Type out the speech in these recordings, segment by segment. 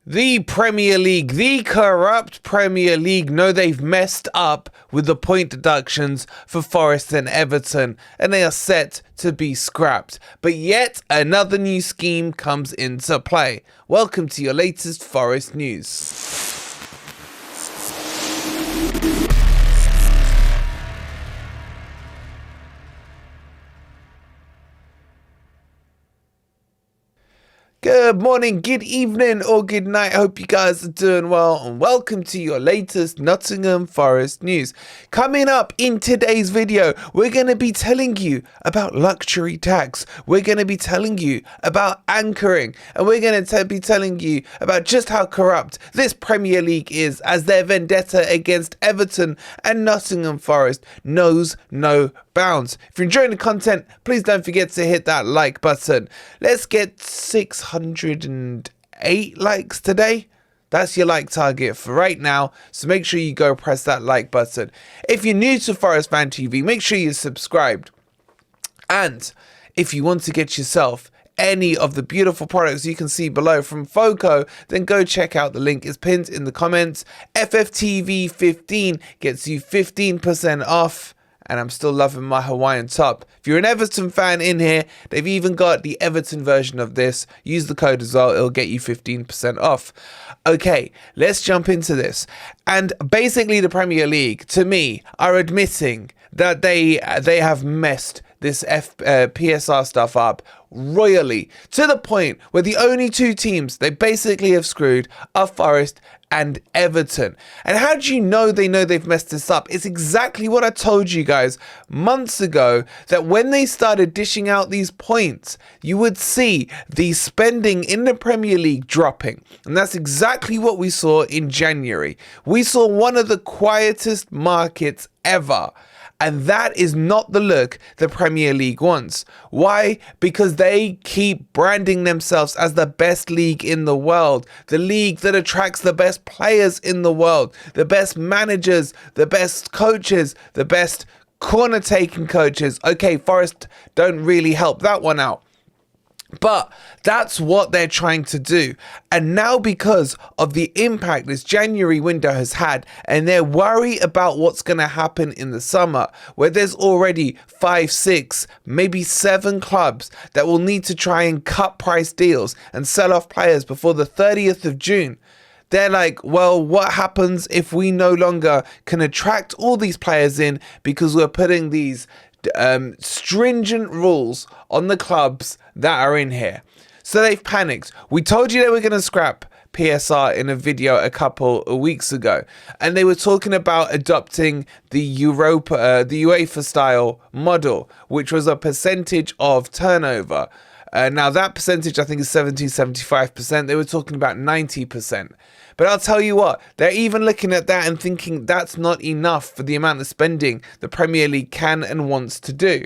The Premier League, the corrupt Premier League, know they've messed up with the point deductions for Forest and Everton, and they are set to be scrapped. But yet another new scheme comes into play. Welcome to your latest Forest news. Good morning, good evening, or good night. Hope you guys are doing well, and welcome to your latest Nottingham Forest news. Coming up in today's video, we're going to be telling you about luxury tax. We're going to be telling you about anchoring, and we're going to be telling you about just how corrupt this Premier League is, as their vendetta against Everton and Nottingham Forest knows no bounds. If you're enjoying the content, please don't forget to hit that like button. Let's get 608 likes today. That's your like target for right now, so make sure you go press that like button. If you're new to Forest Fan TV, make sure you're subscribed. And if you want to get yourself any of the beautiful products you can see below from Foco, then go check out the link. It's pinned in the comments. FFTV 15 gets you 15% off. And I'm still loving my Hawaiian top. If you're an Everton fan in here, they've even got the Everton version of this. Use the code as well. It'll get you 15% off. Okay, let's jump into this. And basically the Premier League, to me, are admitting that they have messed this PSR stuff up royally, to the point where the only two teams they basically have screwed are Forest and Everton. And how do you know they've messed this up? It's exactly what I told you guys months ago, that when they started dishing out these points, you would see the spending in the Premier League dropping. And that's exactly what we saw in January. We saw one of the quietest markets ever. And that is not the look the Premier League wants. Why? Because they keep branding themselves as the best league in the world, the league that attracts the best players in the world, the best managers, the best coaches, the best corner taking coaches. Okay, Forest don't really help that one out. But that's what they're trying to do. And now, because of the impact this January window has had, and their worry about what's going to happen in the summer, where there's already 5, 6, maybe 7 clubs that will need to try and cut price deals and sell off players before the 30th of June. They're like, well, what happens if we no longer can attract all these players in because we're putting these stringent rules on the clubs that are in here? So they've panicked. We told you they were going to scrap PSR in a video a couple of weeks ago, and they were talking about adopting the UEFA style model, which was a percentage of turnover. Now that percentage I think is 75%. They were talking about 90%. But I'll tell you what, they're even looking at that and thinking that's not enough for the amount of spending the Premier League can and wants to do.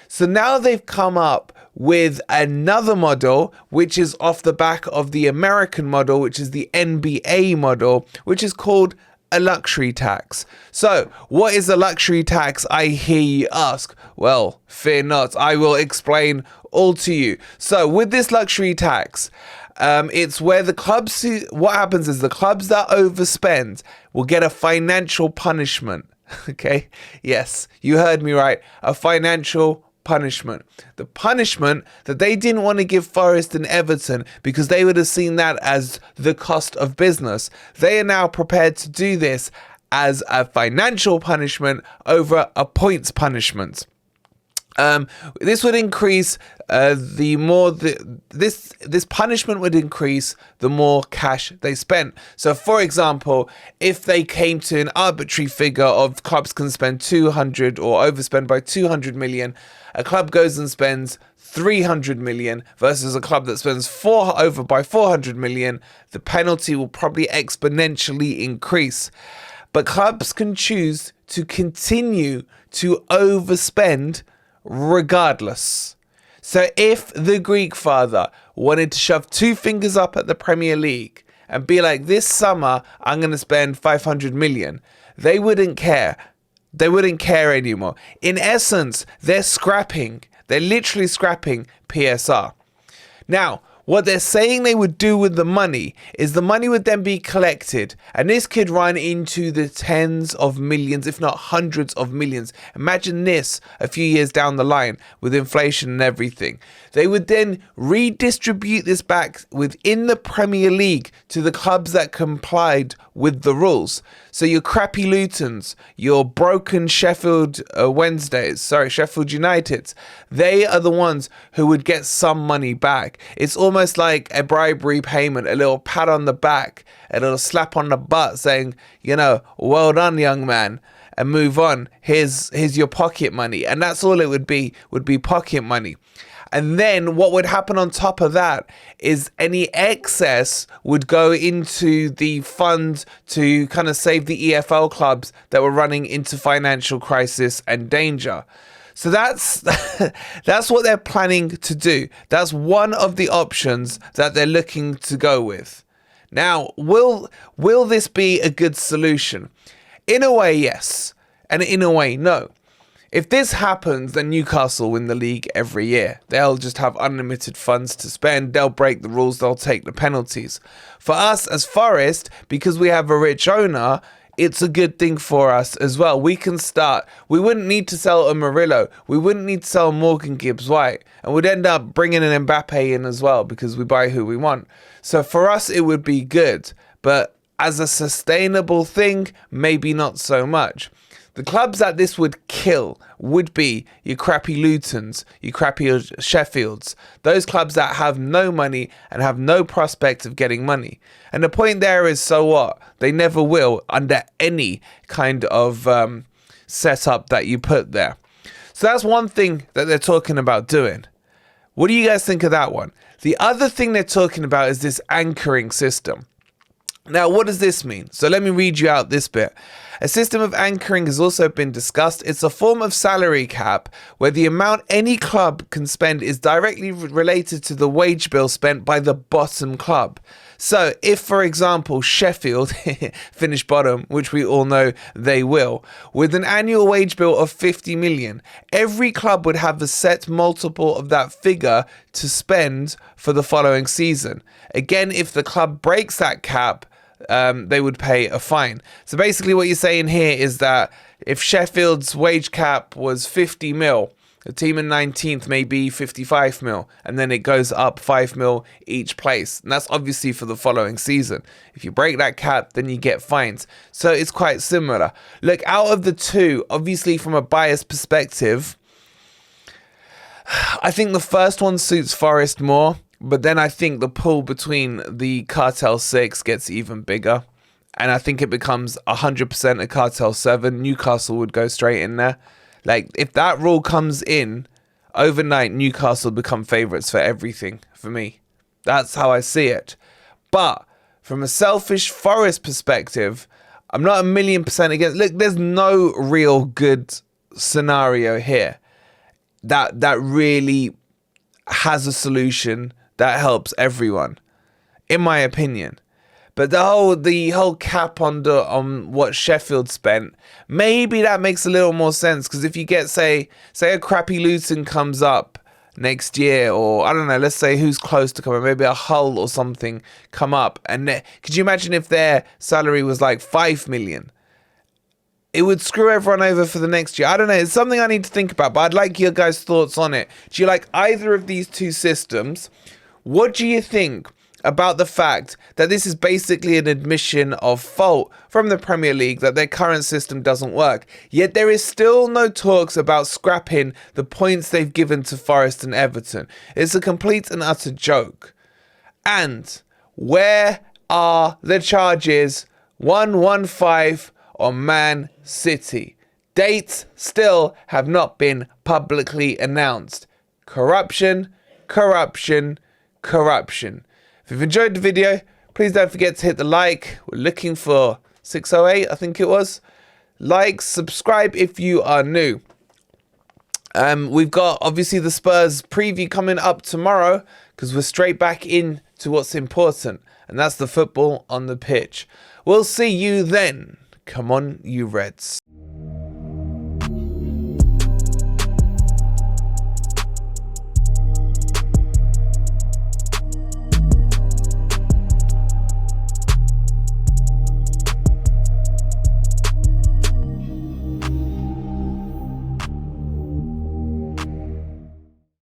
So now they've come up with another model, which is off the back of the American model, which is the NBA model, which is called a luxury tax. So what is a luxury tax, I hear you ask? Well, fear not, I will explain all to you. So with this luxury tax, it's where the clubs, what happens is the clubs that overspend will get a financial punishment. Okay, yes, you heard me right, a financial punishment. The punishment that they didn't want to give Forest and Everton because they would have seen that as the cost of business. They are now prepared to do this as a financial punishment over a points punishment. This would increase this punishment would increase the more cash they spent. So for example, if they came to an arbitrary figure of clubs can spend 200 or overspend by 200 million, a club goes and spends 300 million versus a club that spends over by 400 million, the penalty will probably exponentially increase. But clubs can choose to continue to overspend regardless. So if the Greek father wanted to shove 2 fingers up at the Premier League and be like, this summer I'm going to spend 500 million, they wouldn't care. They wouldn't care anymore. In essence, they're literally scrapping PSR. Now, What they're saying they would do with the money is the money would then be collected, and this could run into the tens of millions, if not hundreds of millions. Imagine this a few years down the line with inflation and everything. They would then redistribute this back within the Premier League to the clubs that complied with the rules. So your crappy Lutons, your broken Sheffield Sheffield United, they are the ones who would get some money back. It's almost like a bribery payment, a little pat on the back, a little slap on the butt saying, you know, well done, young man, and move on. Here's your pocket money. And that's all it would be pocket money. And then what would happen on top of that is any excess would go into the fund to kind of save the EFL clubs that were running into financial crisis and danger. So that's what they're planning to do. That's one of the options that they're looking to go with. Now, will this be a good solution? In a way, yes. And in a way, no. If this happens, then Newcastle win the league every year. They'll just have unlimited funds to spend. They'll break the rules. They'll take the penalties. For us as Forest, because we have a rich owner, it's a good thing for us as well. We can start. We wouldn't need to sell a Murillo. We wouldn't need to sell Morgan Gibbs-White. And we'd end up bringing an Mbappe in as well because we buy who we want. So for us, it would be good. But as a sustainable thing, maybe not so much. The clubs that this would kill would be your crappy Lutons, your crappy Sheffields, those clubs that have no money and have no prospect of getting money. And the point there is, so what? They never will under any kind of setup that you put there. So that's one thing that they're talking about doing. What do you guys think of that one? The other thing they're talking about is this anchoring system. Now, what does this mean? So let me read you out this bit. A system of anchoring has also been discussed. It's a form of salary cap where the amount any club can spend is directly related to the wage bill spent by the bottom club. So if, for example, Sheffield finish bottom, which we all know they will, with an annual wage bill of 50 million, every club would have a set multiple of that figure to spend for the following season. Again, if the club breaks that cap, they would pay a fine. So basically what you're saying here is that if Sheffield's wage cap was 50 mil, the team in 19th may be 55 mil, and then it goes up 5 mil each place. And that's obviously for the following season. If you break that cap, then you get fines. So it's quite similar. Look, out of the two, obviously from a biased perspective, I think the first one suits Forest more. But then I think the pull between the Cartel 6 gets even bigger. And I think it becomes 100% a Cartel 7. Newcastle would go straight in there. Like, if that rule comes in, overnight, Newcastle become favourites for everything, for me. That's how I see it. But from a selfish Forest perspective, I'm not 1,000,000% against. Look, there's no real good scenario here that really has a solution that helps everyone, in my opinion. But the whole cap on what Sheffield spent, maybe that makes a little more sense. Because if you get, say a crappy Luton comes up next year, or I don't know, let's say who's close to coming, maybe a Hull or something come up. And could you imagine if their salary was like 5 million? It would screw everyone over for the next year. I don't know. It's something I need to think about, but I'd like your guys' thoughts on it. Do you like either of these two systems? What do you think about the fact that this is basically an admission of fault from the Premier League that their current system doesn't work? Yet there is still no talks about scrapping the points they've given to Forest and Everton. It's a complete and utter joke. And where are the charges? 115 on Man City. Dates still have not been publicly announced. Corruption, corruption, corruption. If you've enjoyed the video, please don't forget to hit the like. We're looking for 608, I think it was. Like, subscribe if you are new. We've got obviously the Spurs preview coming up tomorrow because we're straight back into what's important, and that's the football on the pitch. We'll see you then. Come on, you Reds.